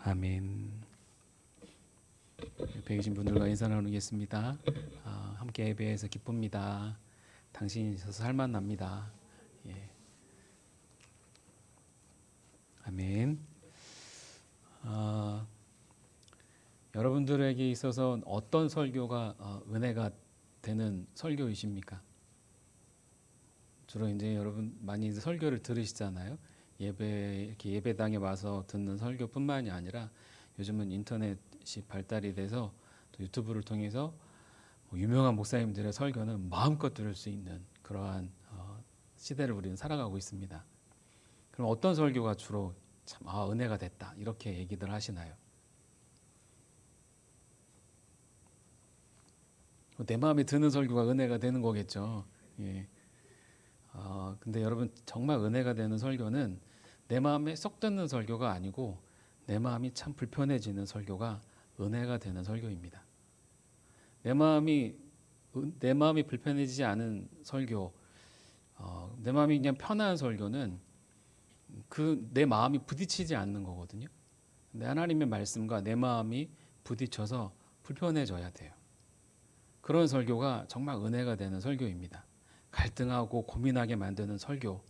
아멘. 옆에 계신 분들과 인사 나누겠습니다. 함께 예배해서 기쁩니다. 당신이 있어서 살만납니다. 예. 아멘. 여러분들에게 있어서 어떤 설교가 은혜가 되는 설교이십니까? 주로 이제 여러분 많이 설교를 들으시잖아요. 이렇게 예배당에 와서 듣는 설교뿐만이 아니라 요즘은 인터넷이 발달이 돼서 또 유튜브를 통해서 유명한 목사님들의 설교는 마음껏 들을 수 있는 그러한 시대를 우리는 살아가고 있습니다. 그럼 어떤 설교가 주로 참 은혜가 됐다 이렇게 얘기들 하시나요? 내 마음에 드는 설교가 은혜가 되는 거겠죠. 예. 근데 여러분 정말 은혜가 되는 설교는 내 마음에 쏙 드는 설교가 아니고 내 마음이 참 불편해지는 설교가 은혜가 되는 설교입니다. 내 마음이 불편해지지 않은 설교, 내 마음이 그냥 편한 설교는 내 마음이 부딪히지 않는 거거든요. 근데 하나님의 말씀과 내 마음이 부딪혀서 불편해져야 돼요. 그런 설교가 정말 은혜가 되는 설교입니다. 갈등하고 고민하게 만드는 설교,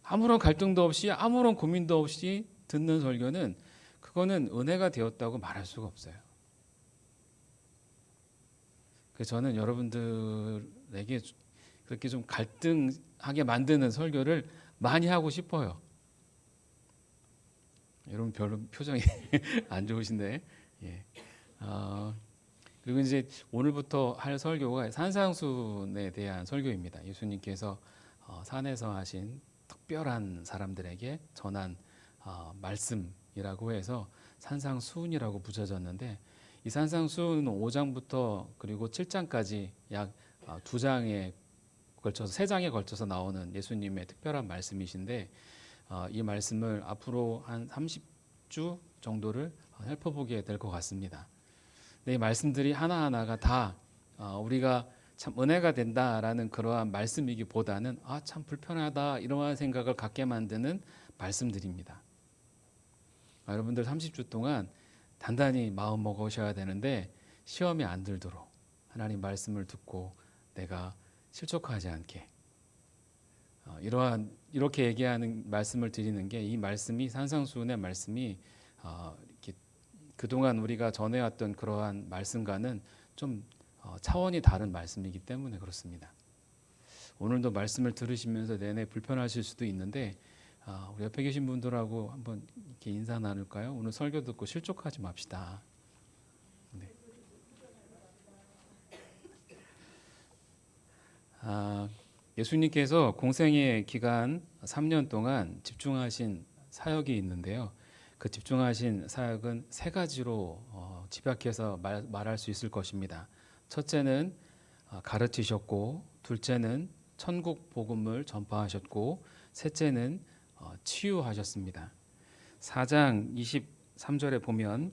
아무런 갈등도 없이 아무런 고민도 없이 듣는 설교는 그거는 은혜가 되었다고 말할 수가 없어요. 그래서 저는 여러분들에게 그렇게 좀 갈등하게 만드는 설교를 많이 하고 싶어요. 여러분 별로 표정이 안 좋으신데, 예. 그리고 이제 오늘부터 할 설교가 산상순에 대한 설교입니다. 예수님께서 산에서 하신 특별한 사람들에게 전한 말씀이라고 해서 산상순이라고 붙여졌는데, 이 산상순은 5장부터 그리고 7장까지 약 2장에 걸쳐서 3장에 걸쳐서 나오는 예수님의 특별한 말씀이신데, 이 말씀을 앞으로 한 30주 정도를 살펴보게 될 것 같습니다. 이 말씀들이 하나하나가 다 우리가 참 은혜가 된다라는 그러한 말씀이기보다는 참 불편하다 이러한 생각을 갖게 만드는 말씀들입니다. 여러분들 30주 동안 단단히 마음 먹으셔야 되는데 시험이 안 들도록 하나님 말씀을 듣고 내가 실족하지 않게 이렇게 얘기하는 말씀을 드리는 게, 이 말씀이 산상수훈의 말씀이 이렇게 그동안 우리가 전해왔던 그러한 말씀과는 좀 차원이 다른 말씀이기 때문에 그렇습니다. 오늘도 말씀을 들으시면서 내내 불편하실 수도 있는데 우리 옆에 계신 분들하고 한번 이렇게 인사 나눌까요? 오늘 설교 듣고 실족하지 맙시다. 네. 예수님께서 공생의 기간 3년 동안 집중하신 사역이 있는데요. 그 집중하신 사역은 3가지로 집약해서 말할 수 있을 것입니다. 첫째는 가르치셨고, 둘째는 천국 복음을 전파하셨고, 셋째는 치유하셨습니다. 4장 23절에 보면,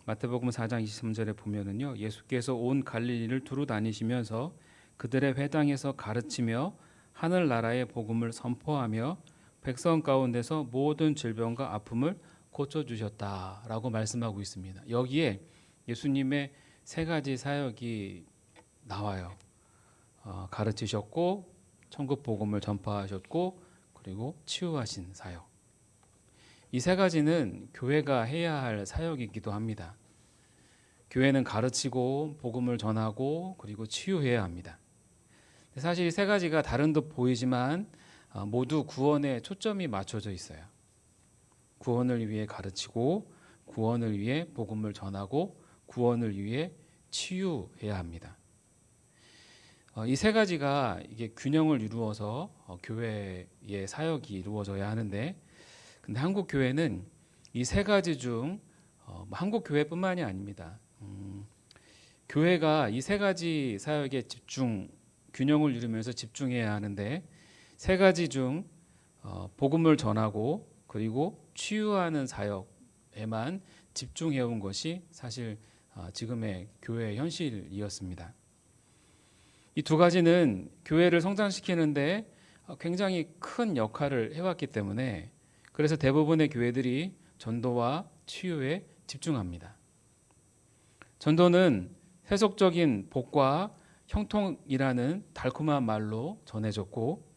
마태복음 4장 23절에 보면은요, 예수께서 온 갈릴리를 두루 다니시면서 그들의 회당에서 가르치며 하늘나라의 복음을 선포하며 백성 가운데서 모든 질병과 아픔을 고쳐주셨다라고 말씀하고 있습니다. 여기에 예수님의 3가지 사역이 나와요. 가르치셨고, 천국 복음을 전파하셨고, 그리고 치유하신 사역. 이 3가지는 교회가 해야 할 사역이기도 합니다. 교회는 가르치고 복음을 전하고 그리고 치유해야 합니다. 사실 이 3가지가 다른 듯 보이지만 모두 구원에 초점이 맞춰져 있어요. 구원을 위해 가르치고, 구원을 위해 복음을 전하고, 구원을 위해 치유해야 합니다. 이 3가지가 이게 균형을 이루어서 교회의 사역이 이루어져야 하는데, 근데 한국 교회는 이 3가지 중 한국 교회뿐만이 아닙니다. 교회가 이 3가지 사역에 균형을 이루면서 집중해야 하는데, 3가지 중 복음을 전하고 그리고 치유하는 사역에만 집중해온 것이 사실 지금의 교회의 현실이었습니다. 이 2가지는 교회를 성장시키는데 굉장히 큰 역할을 해왔기 때문에, 그래서 대부분의 교회들이 전도와 치유에 집중합니다. 전도는 세속적인 복과 형통이라는 달콤한 말로 전해졌고,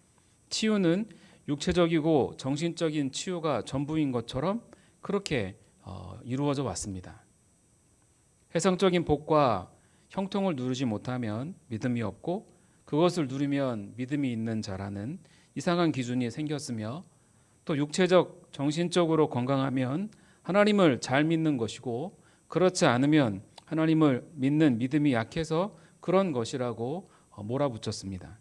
치유는 육체적이고 정신적인 치유가 전부인 것처럼 그렇게 이루어져 왔습니다. 세상적인 복과 형통을 누리지 못하면 믿음이 없고, 그것을 누리면 믿음이 있는 자라는 이상한 기준이 생겼으며, 또 육체적, 정신적으로 건강하면 하나님을 잘 믿는 것이고, 그렇지 않으면 하나님을 믿는 믿음이 약해서 그런 것이라고 몰아붙였습니다.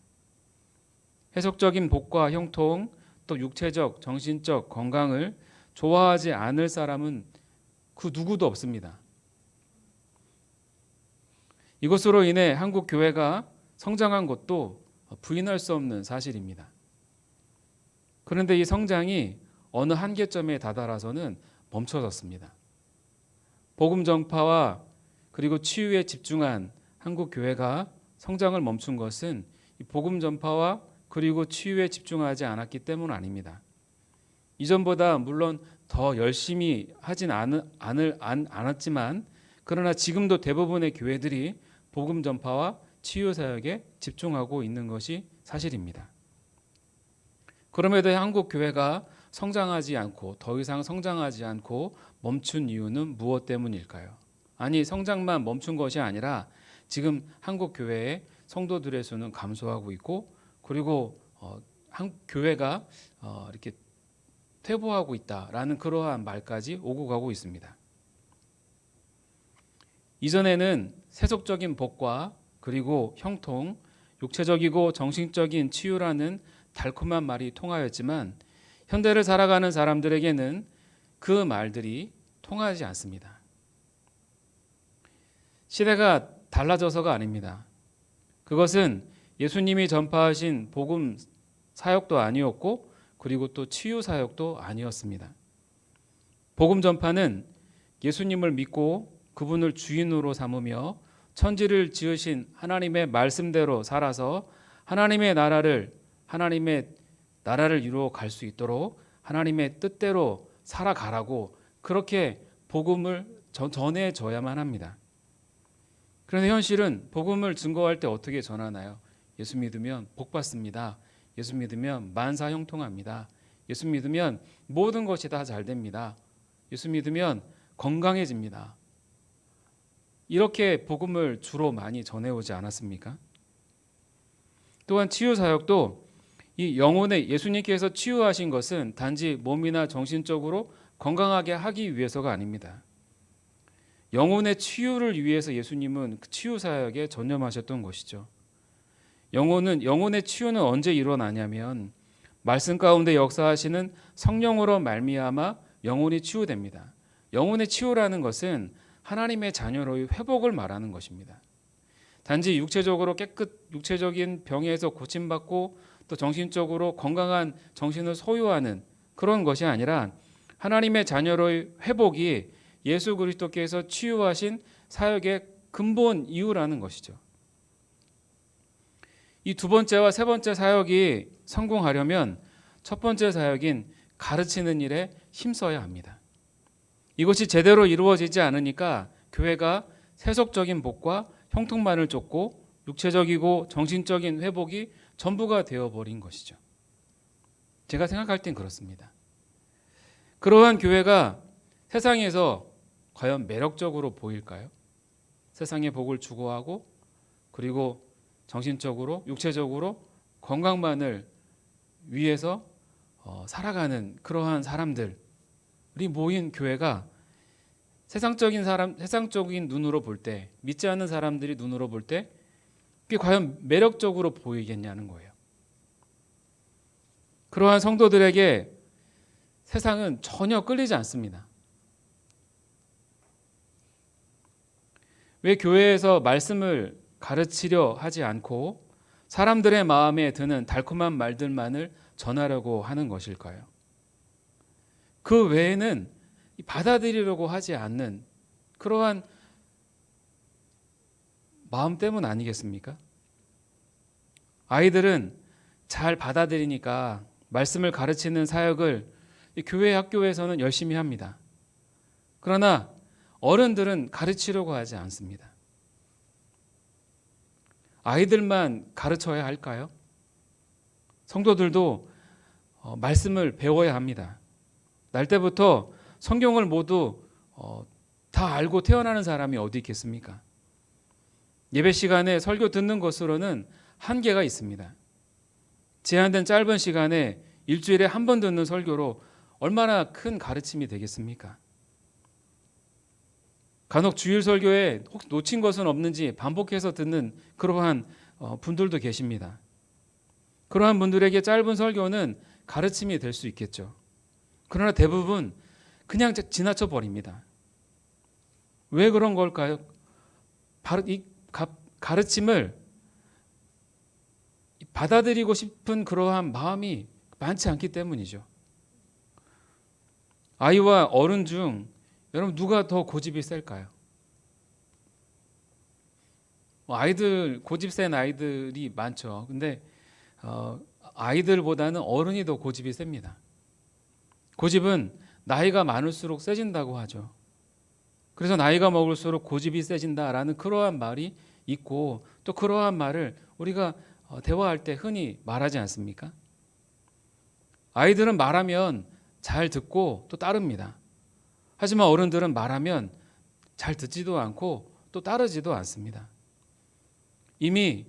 세속적인 복과 형통, 또 육체적, 정신적 건강을 좋아하지 않을 사람은 그 누구도 없습니다. 이것으로 인해 한국 교회가 성장한 것도 부인할 수 없는 사실입니다. 그런데 이 성장이 어느 한계점에 다다라서는 멈춰졌습니다. 복음 전파와 그리고 치유에 집중한 한국 교회가 성장을 멈춘 것은 이 복음 전파와 그리고 치유에 집중하지 않았기 때문 아닙니다. 이전보다 물론 더 열심히 하진 않았지만, 그러나 지금도 대부분의 교회들이 복음 전파와 치유 사역에 집중하고 있는 것이 사실입니다. 그럼에도 한국 교회가 성장하지 않고 더 이상 성장하지 않고 멈춘 이유는 무엇 때문일까요? 아니, 성장만 멈춘 것이 아니라 지금 한국 교회의 성도들의 수는 감소하고 있고, 그리고 한 교회가 이렇게 퇴보하고 있다라는 그러한 말까지 오고 가고 있습니다. 이전에는 세속적인 복과 그리고 형통, 육체적이고 정신적인 치유라는 달콤한 말이 통하였지만, 현대를 살아가는 사람들에게는 그 말들이 통하지 않습니다. 시대가 달라져서가 아닙니다. 그것은 예수님이 전파하신 복음 사역도 아니었고, 그리고 또 치유 사역도 아니었습니다. 복음 전파는 예수님을 믿고 그분을 주인으로 삼으며 천지를 지으신 하나님의 말씀대로 살아서 하나님의 나라를 이루어 갈 수 있도록 하나님의 뜻대로 살아가라고, 그렇게 복음을 전해줘야만 합니다. 그런데 현실은 복음을 증거할 때 어떻게 전하나요? 예수 믿으면 복 받습니다. 예수 믿으면 만사 형통합니다. 예수 믿으면 모든 것이 다 잘 됩니다. 예수 믿으면 건강해집니다. 이렇게 복음을 주로 많이 전해오지 않았습니까? 또한 치유 사역도 이 영혼의 예수님께서 치유하신 것은 단지 몸이나 정신적으로 건강하게 하기 위해서가 아닙니다. 영혼의 치유를 위해서 예수님은 그 치유 사역에 전념하셨던 것이죠. 영혼의 치유는 언제 일어나냐면 말씀 가운데 역사하시는 성령으로 말미암아 영혼이 치유됩니다. 영혼의 치유라는 것은 하나님의 자녀로의 회복을 말하는 것입니다. 단지 육체적인 병에서 고침받고 또 정신적으로 건강한 정신을 소유하는 그런 것이 아니라 하나님의 자녀로의 회복이 예수 그리스도께서 치유하신 사역의 근본 이유라는 것이죠. 이 두 번째와 세 번째 사역이 성공하려면 첫 번째 사역인 가르치는 일에 힘써야 합니다. 이것이 제대로 이루어지지 않으니까 교회가 세속적인 복과 형통만을 쫓고 육체적이고 정신적인 회복이 전부가 되어버린 것이죠. 제가 생각할 땐 그렇습니다. 그러한 교회가 세상에서 과연 매력적으로 보일까요? 세상의 복을 추구하고 그리고 정신적으로 육체적으로 건강만을 위해서 살아가는 그러한 사람들이 모인 교회가 세상적인 눈으로 볼 때, 믿지 않는 사람들이 눈으로 볼 때 그게 과연 매력적으로 보이겠냐는 거예요. 그러한 성도들에게 세상은 전혀 끌리지 않습니다. 왜 교회에서 말씀을 가르치려 하지 않고 사람들의 마음에 드는 달콤한 말들만을 전하려고 하는 것일까요? 그 외에는 받아들이려고 하지 않는 그러한 마음 때문 아니겠습니까? 아이들은 잘 받아들이니까 말씀을 가르치는 사역을 교회 학교에서는 열심히 합니다. 그러나 어른들은 가르치려고 하지 않습니다. 아이들만 가르쳐야 할까요? 성도들도 말씀을 배워야 합니다. 날 때부터 성경을 모두 다 알고 태어나는 사람이 어디 있겠습니까? 예배 시간에 설교 듣는 것으로는 한계가 있습니다. 제한된 짧은 시간에 일주일에 한 번 듣는 설교로 얼마나 큰 가르침이 되겠습니까? 간혹 주일 설교에 혹 놓친 것은 없는지 반복해서 듣는 그러한 분들도 계십니다. 그러한 분들에게 짧은 설교는 가르침이 될 수 있겠죠. 그러나 대부분 그냥 지나쳐 버립니다. 왜 그런 걸까요? 바로 이 가르침을 받아들이고 싶은 그러한 마음이 많지 않기 때문이죠. 아이와 어른 중 여러분 누가 더 고집이 셀까요? 아이들 고집 센 아이들이 많죠. 근데 아이들보다는 어른이 더 고집이 셉니다. 고집은 나이가 많을수록 세진다고 하죠. 그래서 나이가 먹을수록 고집이 세진다라는 그러한 말이 있고, 또 그러한 말을 우리가 대화할 때 흔히 말하지 않습니까? 아이들은 말하면 잘 듣고 또 따릅니다. 하지만 어른들은 말하면 잘 듣지도 않고 또 따르지도 않습니다. 이미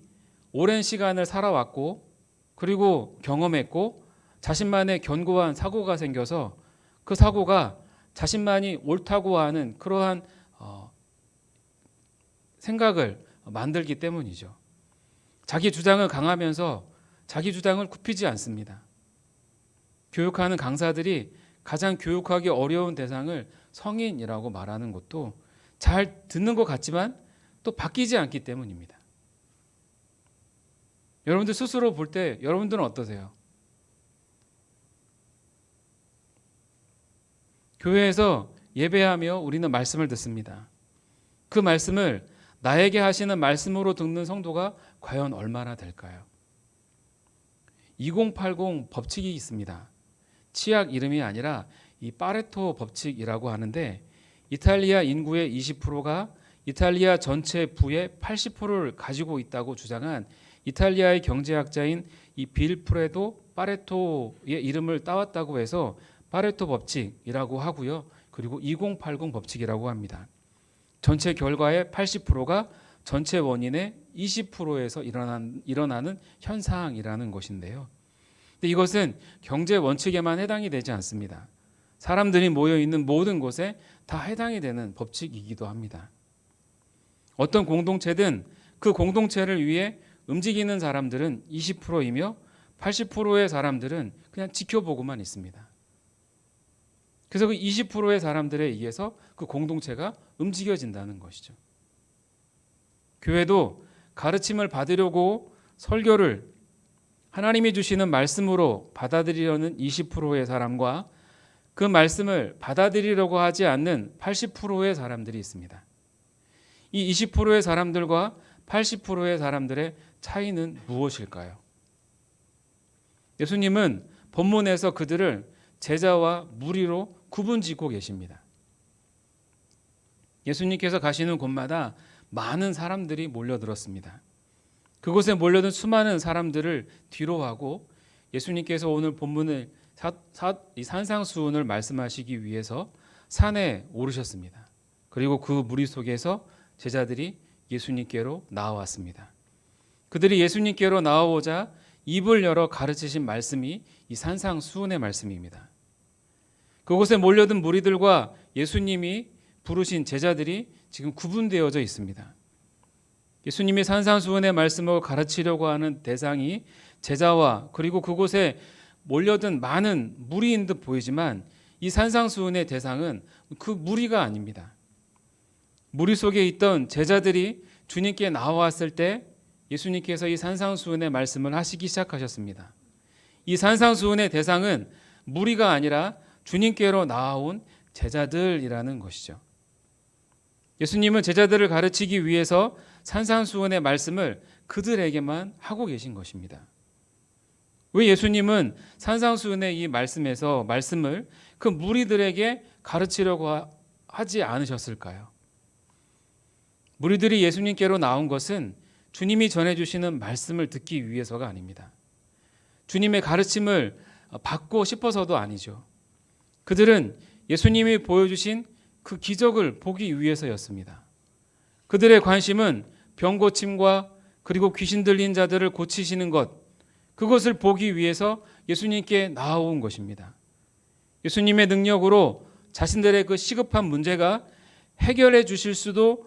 오랜 시간을 살아왔고, 그리고 경험했고, 자신만의 견고한 사고가 생겨서 그 사고가 자신만이 옳다고 하는 그러한 생각을 만들기 때문이죠. 자기 주장을 강하면서 자기 주장을 굽히지 않습니다. 교육하는 강사들이 가장 교육하기 어려운 대상을 성인이라고 말하는 것도 잘 듣는 것 같지만 또 바뀌지 않기 때문입니다. 여러분들 스스로 볼 때 여러분들은 어떠세요? 교회에서 예배하며 우리는 말씀을 듣습니다. 그 말씀을 나에게 하시는 말씀으로 듣는 성도가 과연 얼마나 될까요? 2080 법칙이 있습니다. 치약 이름이 아니라 이 파레토 법칙이라고 하는데, 이탈리아 인구의 20%가 이탈리아 전체 부의 80%를 가지고 있다고 주장한 이탈리아의 경제학자인 이 빌프레도 파레토의 이름을 따왔다고 해서 파레토 법칙이라고 하고요. 그리고 2080 법칙이라고 합니다. 전체 결과의 80%가 전체 원인의 20%에서 일어나는 현상이라는 것인데요. 근데 이것은 경제 원칙에만 해당이 되지 않습니다. 사람들이 모여 있는 모든 곳에 다 해당이 되는 법칙이기도 합니다. 어떤 공동체든 그 공동체를 위해 움직이는 사람들은 20%이며 80%의 사람들은 그냥 지켜보고만 있습니다. 그래서 그 20%의 사람들에 의해서 그 공동체가 움직여진다는 것이죠. 교회도 가르침을 받으려고 설교를 하나님이 주시는 말씀으로 받아들이려는 20%의 사람과 그 말씀을 받아들이려고 하지 않는 80%의 사람들이 있습니다. 이 20%의 사람들과 80%의 사람들의 차이는 무엇일까요? 예수님은 본문에서 그들을 제자와 무리로 구분짓고 계십니다. 예수님께서 가시는 곳마다 많은 사람들이 몰려들었습니다. 그곳에 몰려든 수많은 사람들을 뒤로하고 예수님께서 오늘 본문을 산상수훈을 말씀하시기 위해서 산에 오르셨습니다. 그리고 그 무리 속에서 제자들이 예수님께로 나아왔습니다. 그들이 예수님께로 나아오자 입을 열어 가르치신 말씀이 이 산상수훈의 말씀입니다. 그곳에 몰려든 무리들과 예수님이 부르신 제자들이 지금 구분되어져 있습니다. 예수님이 산상수훈의 말씀을 가르치려고 하는 대상이 제자와 그리고 그곳에 몰려든 많은 무리인 듯 보이지만 이 산상수훈의 대상은 그 무리가 아닙니다. 무리 속에 있던 제자들이 주님께 나왔을 때 예수님께서 이 산상수훈의 말씀을 하시기 시작하셨습니다. 이 산상수훈의 대상은 무리가 아니라 주님께로 나아온 제자들이라는 것이죠. 예수님은 제자들을 가르치기 위해서 산상수훈의 말씀을 그들에게만 하고 계신 것입니다. 왜 예수님은 산상수훈의 이 말씀에서 말씀을 그 무리들에게 가르치려고 하지 않으셨을까요? 무리들이 예수님께로 나온 것은 주님이 전해주시는 말씀을 듣기 위해서가 아닙니다. 주님의 가르침을 받고 싶어서도 아니죠. 그들은 예수님이 보여주신 그 기적을 보기 위해서였습니다. 그들의 관심은 병 고침과 그리고 귀신 들린 자들을 고치시는 것, 그것을 보기 위해서 예수님께 나아온 것입니다. 예수님의 능력으로 자신들의 그 시급한 문제가 해결해 주실 수도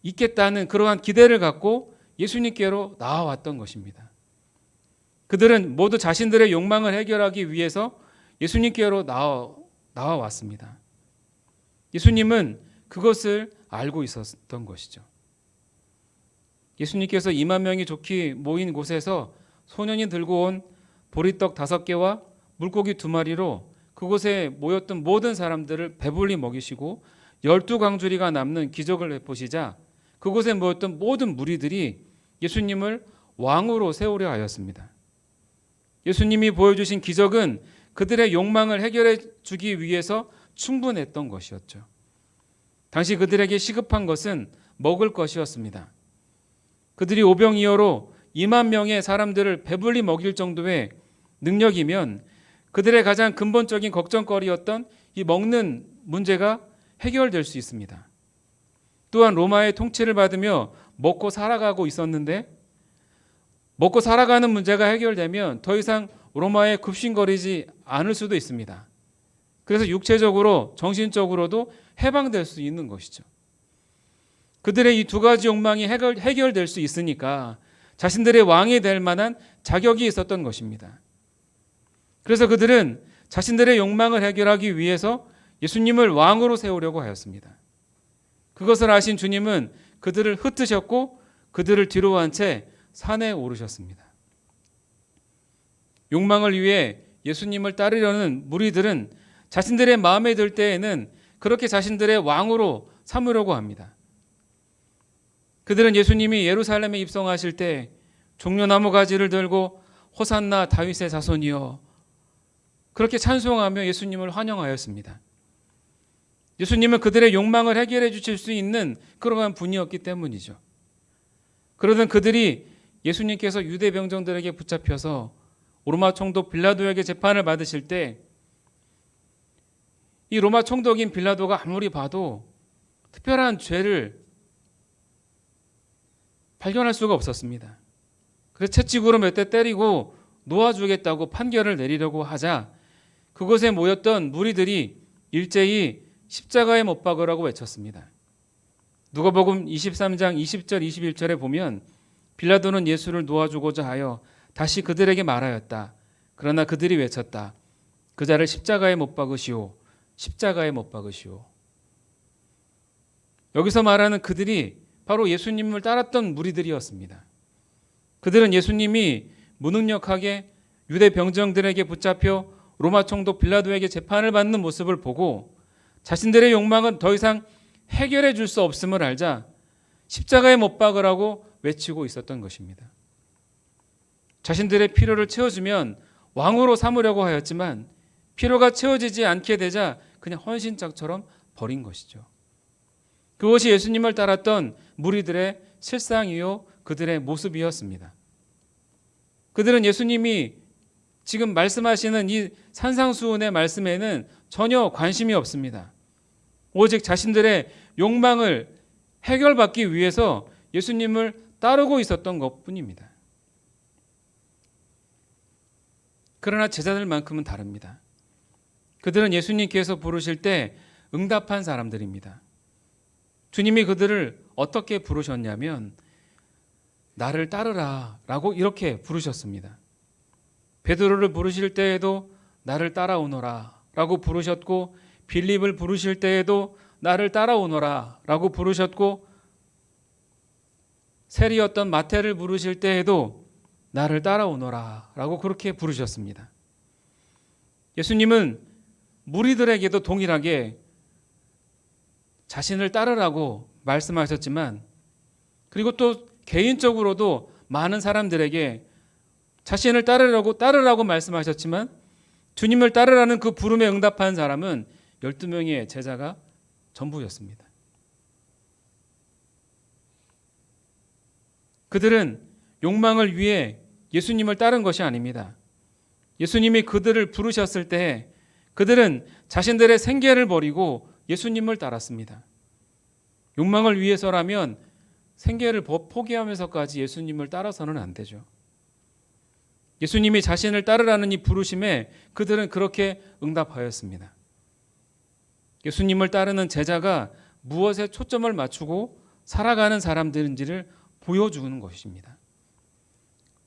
있겠다는 그러한 기대를 갖고 예수님께로 나아왔던 것입니다. 그들은 모두 자신들의 욕망을 해결하기 위해서 예수님께로 나와왔습니다. 예수님은 그것을 알고 있었던 것이죠. 예수님께서 2만 명이 좋게 모인 곳에서 소년이 들고 온 보리떡 5개와 물고기 2마리로 그곳에 모였던 모든 사람들을 배불리 먹이시고 12광주리가 남는 기적을 베푸시자 그곳에 모였던 모든 무리들이 예수님을 왕으로 세우려 하였습니다. 예수님이 보여주신 기적은 그들의 욕망을 해결해 주기 위해서 충분했던 것이었죠. 당시 그들에게 시급한 것은 먹을 것이었습니다. 그들이 오병이어로 2만 명의 사람들을 배불리 먹일 정도의 능력이면 그들의 가장 근본적인 걱정거리였던 이 먹는 문제가 해결될 수 있습니다. 또한 로마의 통치를 받으며 먹고 살아가고 있었는데 먹고 살아가는 문제가 해결되면 더 이상 로마에 급신거리지 않을 수도 있습니다. 그래서 육체적으로 정신적으로도 해방될 수 있는 것이죠. 그들의 이 2가지 욕망이 해결될 수 있으니까 자신들의 왕이 될 만한 자격이 있었던 것입니다. 그래서 그들은 자신들의 욕망을 해결하기 위해서 예수님을 왕으로 세우려고 하였습니다. 그것을 아신 주님은 그들을 흩으셨고 그들을 뒤로 한 채 산에 오르셨습니다. 욕망을 위해 예수님을 따르려는 무리들은 자신들의 마음에 들 때에는 그렇게 자신들의 왕으로 삼으려고 합니다. 그들은 예수님이 예루살렘에 입성하실 때 종려나무 가지를 들고 호산나 다윗의 자손이여 그렇게 찬송하며 예수님을 환영하였습니다. 예수님은 그들의 욕망을 해결해 주실 수 있는 그러한 분이었기 때문이죠. 그러던 그들이 예수님께서 유대 병정들에게 붙잡혀서 로마 총독 빌라도에게 재판을 받으실 때 이 로마 총독인 빌라도가 아무리 봐도 특별한 죄를 발견할 수가 없었습니다. 그래서 채찍으로 몇 대 때리고 놓아주겠다고 판결을 내리려고 하자 그곳에 모였던 무리들이 일제히 십자가에 못 박으라고 외쳤습니다. 누가복음 23장 20절 21절에 보면 빌라도는 예수를 놓아주고자 하여 다시 그들에게 말하였다. 그러나 그들이 외쳤다. 그 자를 십자가에 못 박으시오. 십자가에 못 박으시오. 여기서 말하는 그들이 바로 예수님을 따랐던 무리들이었습니다. 그들은 예수님이 무능력하게 유대 병정들에게 붙잡혀 로마 총독 빌라도에게 재판을 받는 모습을 보고 자신들의 욕망은 더 이상 해결해 줄 수 없음을 알자 십자가에 못 박으라고 외치고 있었던 것입니다. 자신들의 필요를 채워주면 왕으로 삼으려고 하였지만 필요가 채워지지 않게 되자 그냥 헌신짝처럼 버린 것이죠. 그것이 예수님을 따랐던 무리들의 실상이요 그들의 모습이었습니다. 그들은 예수님이 지금 말씀하시는 이 산상수훈의 말씀에는 전혀 관심이 없습니다. 오직 자신들의 욕망을 해결받기 위해서 예수님을 따르고 있었던 것뿐입니다. 그러나 제자들만큼은 다릅니다. 그들은 예수님께서 부르실 때 응답한 사람들입니다. 주님이 그들을 어떻게 부르셨냐면 나를 따르라 라고 이렇게 부르셨습니다. 베드로를 부르실 때에도 나를 따라오너라 라고 부르셨고 빌립을 부르실 때에도 나를 따라오너라 라고 부르셨고 세리였던 마태를 부르실 때에도 나를 따라오너라 라고 그렇게 부르셨습니다. 예수님은 무리들에게도 동일하게 자신을 따르라고 말씀하셨지만 그리고 또 개인적으로도 많은 사람들에게 자신을 따르라고 말씀하셨지만 주님을 따르라는 그 부름에 응답한 사람은 12명의 제자가 전부였습니다. 그들은 욕망을 위해 예수님을 따른 것이 아닙니다. 예수님이 그들을 부르셨을 때 그들은 자신들의 생계를 버리고 예수님을 따랐습니다. 욕망을 위해서라면 생계를 포기하면서까지 예수님을 따라서는 안 되죠. 예수님이 자신을 따르라는 이 부르심에 그들은 그렇게 응답하였습니다. 예수님을 따르는 제자가 무엇에 초점을 맞추고 살아가는 사람들인지를 보여주는 것입니다.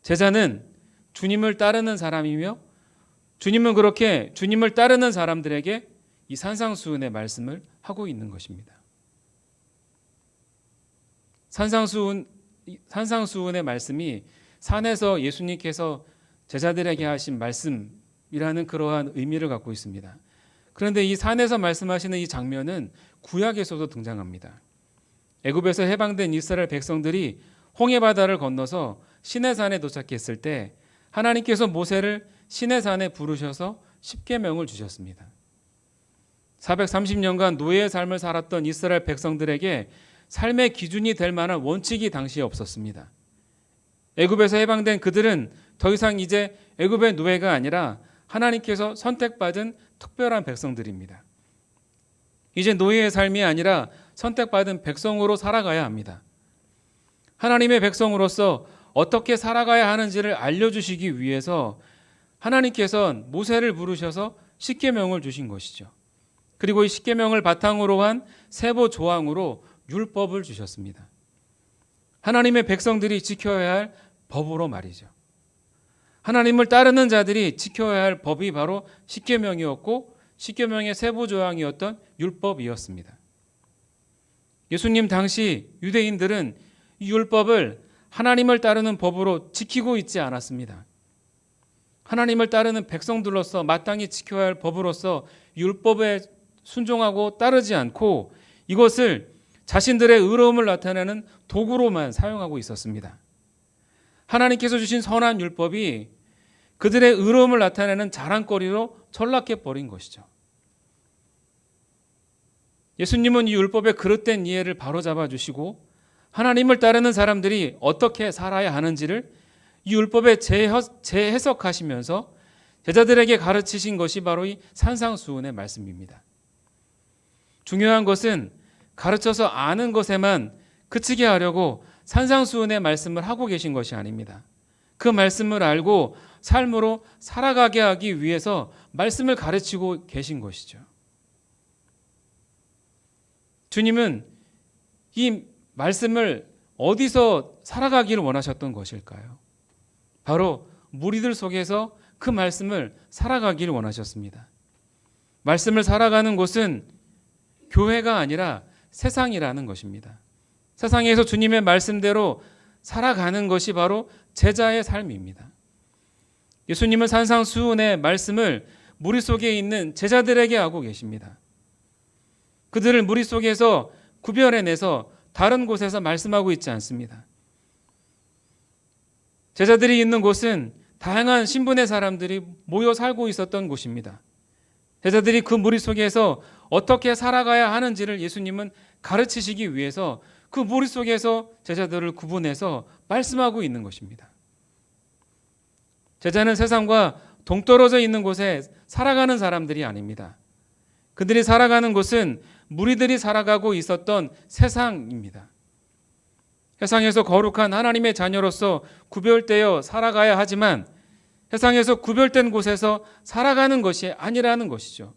제자는 주님을 따르는 사람이며 주님은 그렇게 주님을 따르는 사람들에게 이 산상수훈의 말씀을 하고 있는 것입니다. 산상수훈의 말씀이 산에서 예수님께서 제자들에게 하신 말씀이라는 그러한 의미를 갖고 있습니다. 그런데 이 산에서 말씀하시는 이 장면은 구약에서도 등장합니다. 애굽에서 해방된 이스라엘 백성들이 홍해바다를 건너서 시내산에 도착했을 때 하나님께서 모세를 시내산에 부르셔서 십계명을 주셨습니다. 430년간 노예의 삶을 살았던 이스라엘 백성들에게 삶의 기준이 될 만한 원칙이 당시에 없었습니다. 애굽에서 해방된 그들은 더 이상 이제 애굽의 노예가 아니라 하나님께서 선택받은 특별한 백성들입니다. 이제 노예의 삶이 아니라 선택받은 백성으로 살아가야 합니다. 하나님의 백성으로서 어떻게 살아가야 하는지를 알려주시기 위해서 하나님께서는 모세를 부르셔서 십계명을 주신 것이죠. 그리고 이 십계명을 바탕으로 한 세보 조항으로 율법을 주셨습니다. 하나님의 백성들이 지켜야 할 법으로 말이죠. 하나님을 따르는 자들이 지켜야 할 법이 바로 십계명이었고 십계명의 세부 조항이었던 율법이었습니다. 예수님 당시 유대인들은 이 율법을 하나님을 따르는 법으로 지키고 있지 않았습니다. 하나님을 따르는 백성들로서 마땅히 지켜야 할 법으로서 율법에 순종하고 따르지 않고 이것을 자신들의 의로움을 나타내는 도구로만 사용하고 있었습니다. 하나님께서 주신 선한 율법이 그들의 의로움을 나타내는 자랑거리로 전락해 버린 것이죠. 예수님은 이 율법의 그릇된 이해를 바로잡아 주시고 하나님을 따르는 사람들이 어떻게 살아야 하는지를 이 율법에 재해석하시면서 제자들에게 가르치신 것이 바로 이 산상수훈의 말씀입니다. 중요한 것은 가르쳐서 아는 것에만 그치게 하려고 산상수훈의 말씀을 하고 계신 것이 아닙니다. 그 말씀을 알고 삶으로 살아가게 하기 위해서 말씀을 가르치고 계신 것이죠. 주님은 이 말씀을 어디서 살아가기를 원하셨던 것일까요? 바로 무리들 속에서 그 말씀을 살아가기를 원하셨습니다. 말씀을 살아가는 곳은 교회가 아니라 세상이라는 것입니다. 세상에서 주님의 말씀대로 살아가는 것이 바로 제자의 삶입니다. 예수님은 산상수훈의 말씀을 무리 속에 있는 제자들에게 하고 계십니다. 그들을 무리 속에서 구별해내서 다른 곳에서 말씀하고 있지 않습니다. 제자들이 있는 곳은 다양한 신분의 사람들이 모여 살고 있었던 곳입니다. 제자들이 그 무리 속에서 어떻게 살아가야 하는지를 예수님은 가르치시기 위해서 그 무리 속에서 제자들을 구분해서 말씀하고 있는 것입니다. 제자는 세상과 동떨어져 있는 곳에 살아가는 사람들이 아닙니다. 그들이 살아가는 곳은 무리들이 살아가고 있었던 세상입니다. 세상에서 거룩한 하나님의 자녀로서 구별되어 살아가야 하지만 세상에서 구별된 곳에서 살아가는 것이 아니라는 것이죠.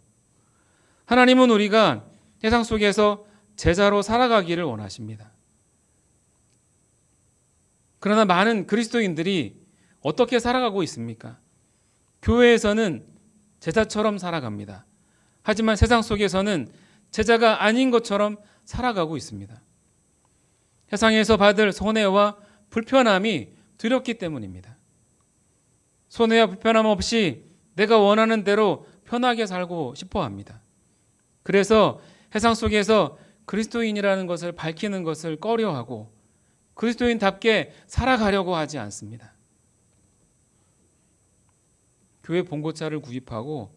하나님은 우리가 세상 속에서 제자로 살아가기를 원하십니다. 그러나 많은 그리스도인들이 어떻게 살아가고 있습니까? 교회에서는 제자처럼 살아갑니다. 하지만 세상 속에서는 제자가 아닌 것처럼 살아가고 있습니다. 세상에서 받을 손해와 불편함이 두렵기 때문입니다. 손해와 불편함 없이 내가 원하는 대로 편하게 살고 싶어 합니다. 그래서 세상 속에서 그리스도인이라는 것을 밝히는 것을 꺼려하고 그리스도인답게 살아가려고 하지 않습니다. 교회 봉고차를 구입하고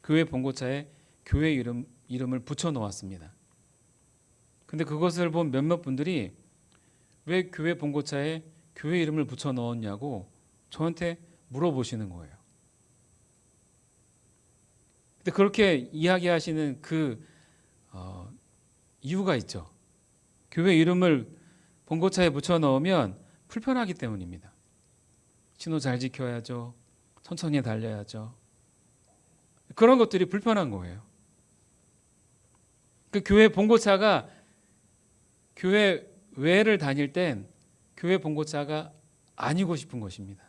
교회 봉고차에 교회 이름을 붙여 놓았습니다. 근데 그것을 본 몇몇 분들이 왜 교회 봉고차에 교회 이름을 붙여 넣었냐고 저한테 물어보시는 거예요. 근데 그렇게 이야기하시는 그 이유가 있죠. 교회 이름을 봉고차에 붙여 넣으면 불편하기 때문입니다. 신호 잘 지켜야죠. 천천히 달려야죠. 그런 것들이 불편한 거예요. 그 교회 봉고차가 교회 외를 다닐 땐 교회 봉고차가 아니고 싶은 것입니다.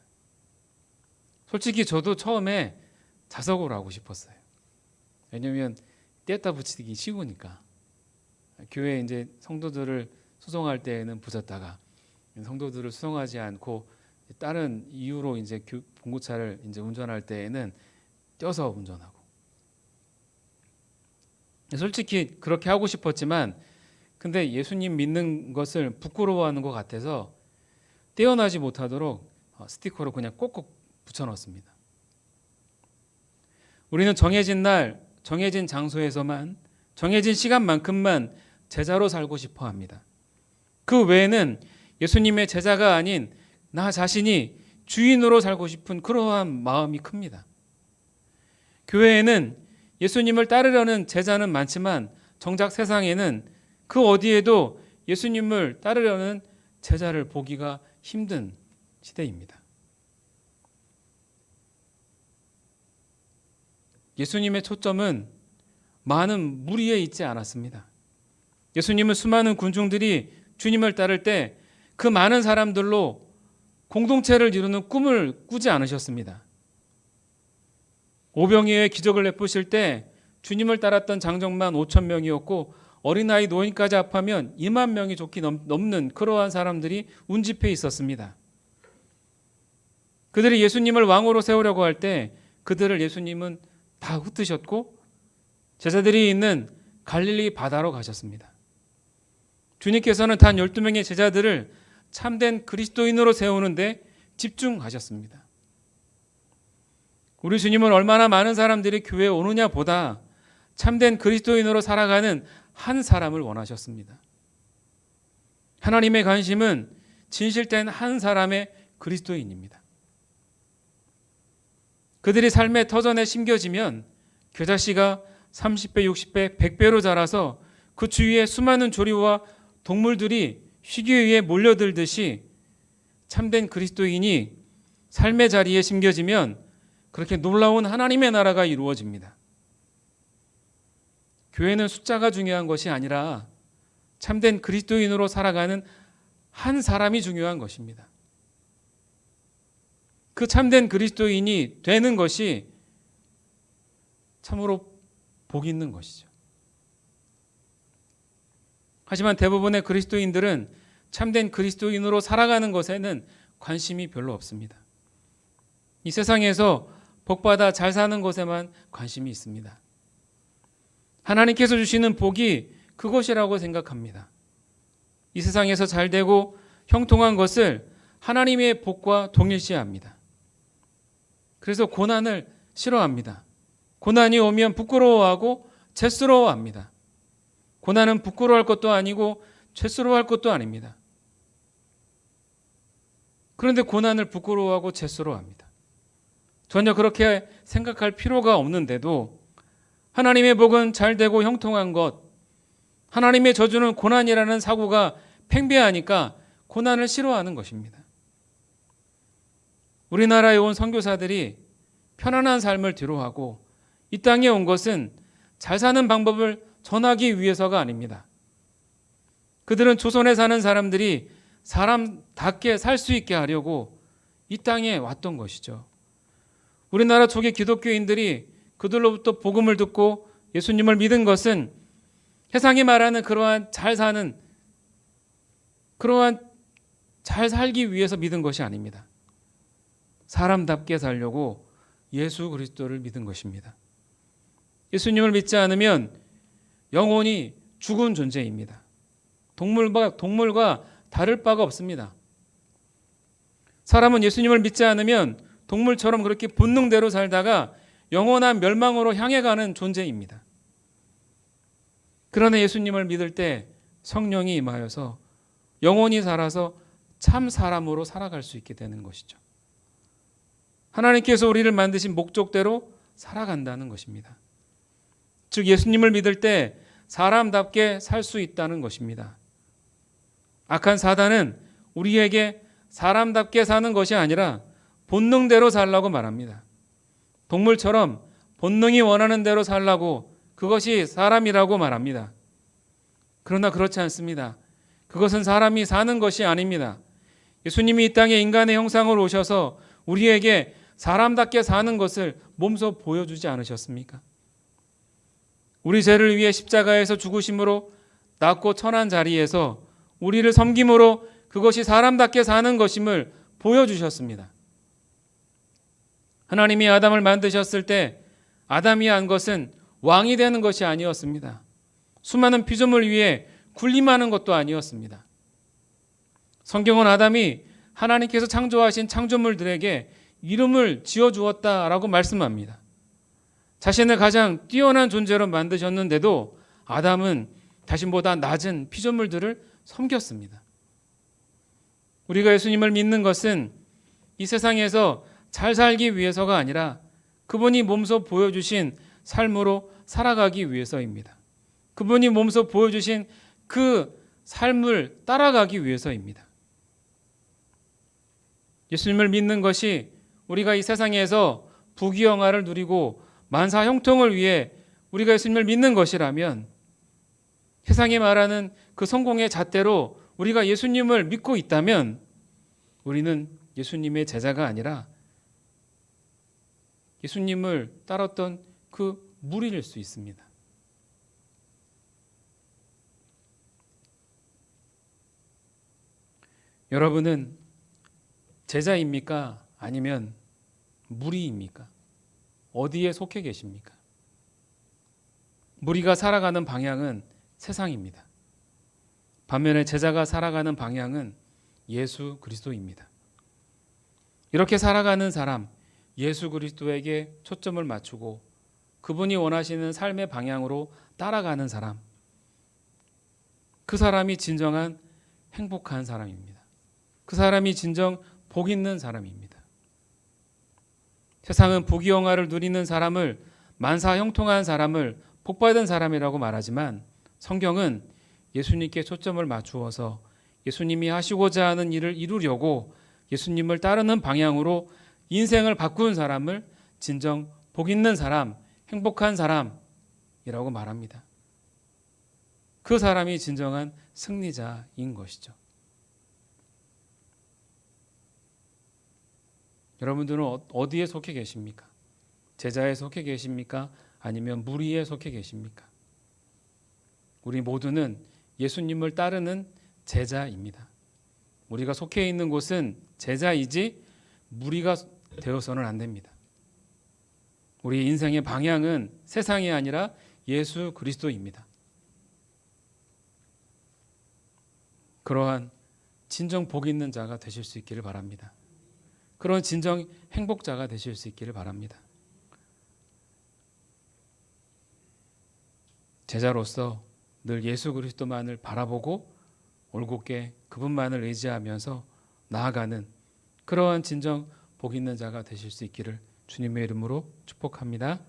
솔직히 저도 처음에 자석으로 하고 싶었어요. 왜냐하면 뗐다 붙이기 쉬우니까. 교회 이제 성도들을 수송할 때에는 붙였다가 성도들을 수송하지 않고 다른 이유로 이제 봉고차를 이제 운전할 때에는 떼서 운전하고. 솔직히 그렇게 하고 싶었지만 근데 예수님 믿는 것을 부끄러워하는 것 같아서 떼어나지 못하도록 스티커로 그냥 꼭꼭 붙여넣습니다. 우리는 정해진 날, 정해진 장소에서만, 정해진 시간만큼만 제자로 살고 싶어 합니다. 그 외에는 예수님의 제자가 아닌 나 자신이 주인으로 살고 싶은 그러한 마음이 큽니다. 교회에는 예수님을 따르려는 제자는 많지만 정작 세상에는 그 어디에도 예수님을 따르려는 제자를 보기가 힘든 시대입니다. 예수님의 초점은 많은 무리에 있지 않았습니다. 예수님은 수많은 군중들이 주님을 따를 때 그 많은 사람들로 공동체를 이루는 꿈을 꾸지 않으셨습니다. 오병이어의 기적을 내푸실 때 주님을 따랐던 장정만 5천 명이었고 어린아이 노인까지 합하면 2만 명이 좋게 넘는 그러한 사람들이 운집해 있었습니다. 그들이 예수님을 왕으로 세우려고 할 때 그들을 예수님은 다 흩으셨고 제자들이 있는 갈릴리 바다로 가셨습니다. 주님께서는 단 12명의 제자들을 참된 그리스도인으로 세우는데 집중하셨습니다. 우리 주님은 얼마나 많은 사람들이 교회에 오느냐 보다 참된 그리스도인으로 살아가는 한 사람을 원하셨습니다. 하나님의 관심은 진실된 한 사람의 그리스도인입니다. 그들이 삶의 터전에 심겨지면 겨자씨가 30배, 60배, 100배로 자라서 그 주위에 수많은 조류와 동물들이 쉬기 위해 몰려들듯이 참된 그리스도인이 삶의 자리에 심겨지면 그렇게 놀라운 하나님의 나라가 이루어집니다. 교회는 숫자가 중요한 것이 아니라 참된 그리스도인으로 살아가는 한 사람이 중요한 것입니다. 그 참된 그리스도인이 되는 것이 참으로 복 있는 것이죠. 하지만 대부분의 그리스도인들은 참된 그리스도인으로 살아가는 것에는 관심이 별로 없습니다. 이 세상에서 복받아 잘 사는 것에만 관심이 있습니다. 하나님께서 주시는 복이 그것이라고 생각합니다. 이 세상에서 잘 되고 형통한 것을 하나님의 복과 동일시합니다. 그래서 고난을 싫어합니다. 고난이 오면 부끄러워하고 죄스러워합니다. 고난은 부끄러워할 것도 아니고 죄스러워할 것도 아닙니다. 그런데 고난을 부끄러워하고 죄스러워합니다. 전혀 그렇게 생각할 필요가 없는데도 하나님의 복은 잘 되고 형통한 것, 하나님의 저주는 고난이라는 사고가 팽배하니까 고난을 싫어하는 것입니다. 우리나라에 온 선교사들이 편안한 삶을 뒤로하고 이 땅에 온 것은 잘 사는 방법을 전하기 위해서가 아닙니다. 그들은 조선에 사는 사람들이 사람답게 살 수 있게 하려고 이 땅에 왔던 것이죠. 우리나라 초기 기독교인들이 그들로부터 복음을 듣고 예수님을 믿은 것은 세상이 말하는 그러한 잘 사는, 그러한 잘 살기 위해서 믿은 것이 아닙니다. 사람답게 살려고 예수 그리스도를 믿은 것입니다. 예수님을 믿지 않으면 영혼이 죽은 존재입니다. 동물과 다를 바가 없습니다. 사람은 예수님을 믿지 않으면 동물처럼 그렇게 본능대로 살다가 영원한 멸망으로 향해 가는 존재입니다. 그러나 예수님을 믿을 때 성령이 임하여서 영원히 살아서 참 사람으로 살아갈 수 있게 되는 것이죠. 하나님께서 우리를 만드신 목적대로 살아간다는 것입니다. 즉 예수님을 믿을 때 사람답게 살 수 있다는 것입니다. 악한 사단은 우리에게 사람답게 사는 것이 아니라 본능대로 살라고 말합니다. 동물처럼 본능이 원하는 대로 살라고, 그것이 사람이라고 말합니다. 그러나 그렇지 않습니다. 그것은 사람이 사는 것이 아닙니다. 예수님이 이 땅에 인간의 형상으로 오셔서 우리에게 사람답게 사는 것을 몸소 보여주지 않으셨습니까? 우리 죄를 위해 십자가에서 죽으심으로 낮고 천한 자리에서 우리를 섬김으로 그것이 사람답게 사는 것임을 보여주셨습니다. 하나님이 아담을 만드셨을 때 아담이 한 것은 왕이 되는 것이 아니었습니다. 수많은 피조물 위에 군림하는 것도 아니었습니다. 성경은 아담이 하나님께서 창조하신 창조물들에게 이름을 지어주었다라고 말씀합니다. 자신을 가장 뛰어난 존재로 만드셨는데도 아담은 자신보다 낮은 피조물들을 섬겼습니다. 우리가 예수님을 믿는 것은 이 세상에서 잘 살기 위해서가 아니라 그분이 몸소 보여주신 삶으로 살아가기 위해서입니다. 그분이 몸소 보여주신 그 삶을 따라가기 위해서입니다. 예수님을 믿는 것이 우리가 이 세상에서 부귀영화를 누리고 만사 형통을 위해 우리가 예수님을 믿는 것이라면, 세상이 말하는 그 성공의 잣대로 우리가 예수님을 믿고 있다면 우리는 예수님의 제자가 아니라 예수님을 따랐던 그 무리일 수 있습니다. 여러분은 제자입니까? 아니면 무리입니까? 어디에 속해 계십니까? 무리가 살아가는 방향은 세상입니다. 반면에 제자가 살아가는 방향은 예수 그리스도입니다. 이렇게 살아가는 사람, 예수 그리스도에게 초점을 맞추고 그분이 원하시는 삶의 방향으로 따라가는 사람, 그 사람이 진정한 행복한 사람입니다. 그 사람이 진정 복 있는 사람입니다. 세상은 부귀영화를 누리는 사람을, 만사 형통한 사람을 복받은 사람이라고 말하지만 성경은 예수님께 초점을 맞추어서 예수님이 하시고자 하는 일을 이루려고 예수님을 따르는 방향으로 인생을 바꾼 사람을 진정 복 있는 사람, 행복한 사람이라고 말합니다. 그 사람이 진정한 승리자인 것이죠. 여러분들은 어디에 속해 계십니까? 제자에 속해 계십니까? 아니면 무리에 속해 계십니까? 우리 모두는 예수님을 따르는 제자입니다. 우리가 속해 있는 곳은 제자이지 무리가 되어서는 안 됩니다. 우리 인생의 방향은 세상이 아니라 예수 그리스도입니다. 그러한 진정 복 있는 자가 되실 수 있기를 바랍니다. 그런 진정 행복자가 되실 수 있기를 바랍니다. 제자로서 늘 예수 그리스도만을 바라보고 올곧게 그분만을 의지하면서 나아가는 그러한 진정 복 있는 자가 되실 수 있기를 주님의 이름으로 축복합니다.